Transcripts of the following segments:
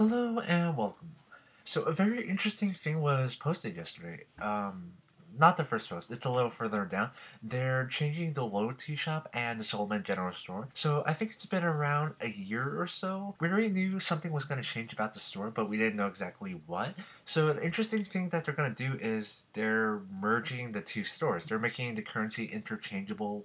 Hello and welcome. So a very interesting thing was posted yesterday. Not the first post. It's a little further down. They're changing the loyalty shop and the Solomon General Store. So I think it's been around a year or so. We already knew something was going to change about the store, but we didn't know exactly what. So an interesting thing that they're going to do is they're merging the two stores. They're making the currency interchangeable.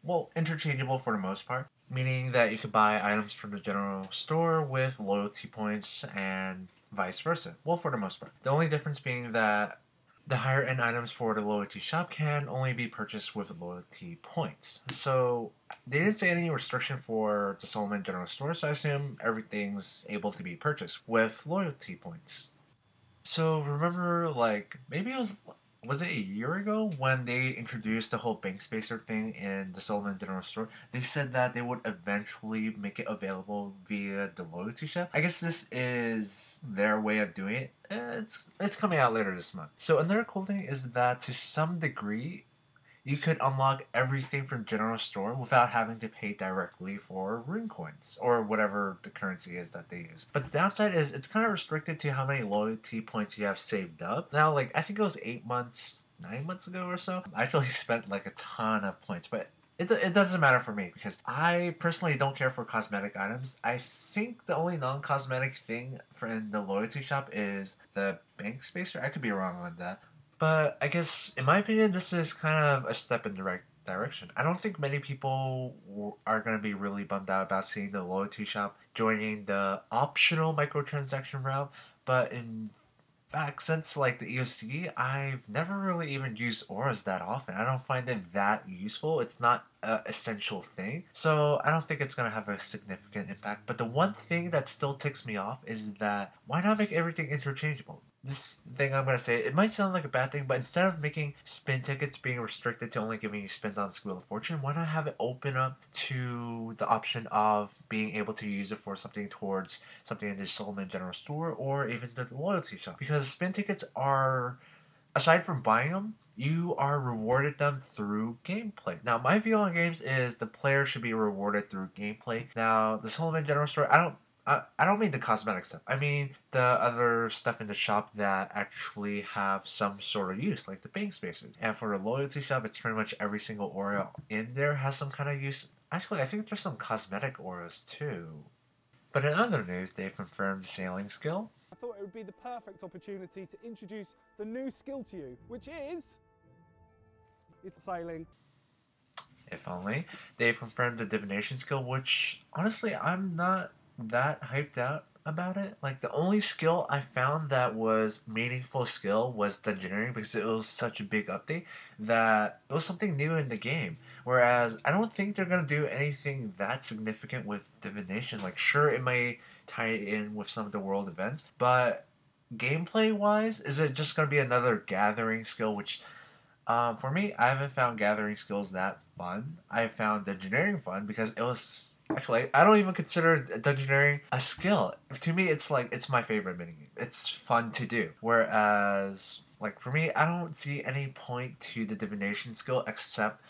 Well, interchangeable for the most part, meaning that you could buy items from the general store with loyalty points and vice versa. Well, for the most part. The only difference being that the higher end items for the loyalty shop can only be purchased with loyalty points. So they didn't say any restriction for the Solomon General Store, so I assume everything's able to be purchased with loyalty points. So remember, like maybe it was it a year ago when they introduced the whole bank spacer thing in the Solomon General Store? They said that they would eventually make it available via the loyalty shop. I guess this is their way of doing it. It's coming out later this month. So another cool thing is that to some degree you could unlock everything from general store without having to pay directly for rune coins or whatever the currency is that they use. But the downside is it's kind of restricted to how many loyalty points you have saved up. Now, like I think it was 8 months, 9 months ago or so. I actually spent like a ton of points, but it doesn't matter for me because I personally don't care for cosmetic items. I think the only non-cosmetic thing for in the loyalty shop is the bank spacer. I could be wrong on that. But I guess, in my opinion, this is kind of a step in the right direction. I don't think many people are going to be really bummed out about seeing the loyalty shop joining the optional microtransaction route. But in fact, since like the EOC, I've never really even used auras that often. I don't find it that useful. It's not an essential thing. So I don't think it's going to have a significant impact. But the one thing that still ticks me off is that why not make everything interchangeable? This thing I'm gonna say, it might sound like a bad thing, but instead of making spin tickets being restricted to only giving you spins on Wheel of Fortune, why not have it open up to the option of being able to use it for something towards something in the Solomon General Store or even the loyalty shop? Because spin tickets are, aside from buying them, you are rewarded them through gameplay. Now, my view on games is the player should be rewarded through gameplay. Now, the Solomon General Store, I don't mean the cosmetic stuff. I mean the other stuff in the shop that actually have some sort of use, like the bank spaces. And for the loyalty shop, it's pretty much every single aura in there has some kind of use. Actually, I think there's some cosmetic auras too. But in other news, they've confirmed the sailing skill. I thought it would be the perfect opportunity to introduce the new skill to you, which is sailing. If only. They've confirmed the divination skill, which honestly I'm not that hyped out about it. Like the only skill I found that was meaningful skill was dungeoneering because it was such a big update that it was something new in the game. Whereas I don't think they're gonna do anything that significant with divination. Like sure it may tie it in with some of the world events, but gameplay wise, is it just gonna be another gathering skill which for me, I haven't found gathering skills that fun. I found dungeoneering fun because it was actually I don't even consider dungeoneering a skill. To me, it's like it's my favorite minigame. It's fun to do. Whereas, like for me, I don't see any point to the divination skill except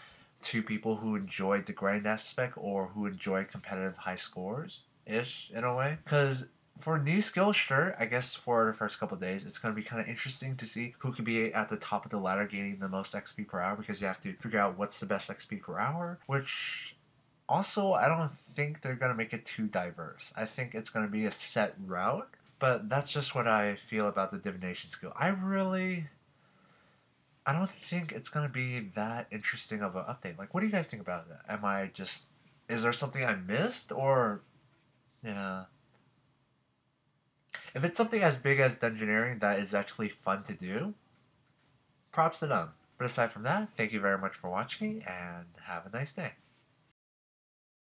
to people who enjoy the grind aspect or who enjoy competitive high scores ish in a way. Because for new skills, sure, I guess for the first couple of days, it's going to be kind of interesting to see who could be at the top of the ladder gaining the most XP per hour because you have to figure out what's the best XP per hour, which also I don't think they're going to make it too diverse. I think it's going to be a set route, but that's just what I feel about the divination skill. I don't think it's going to be that interesting of an update. Like, what do you guys think about that? Is there something I missed or, yeah. If it's something as big as dungeoneering that is actually fun to do, props to them. But aside from that, thank you very much for watching and have a nice day.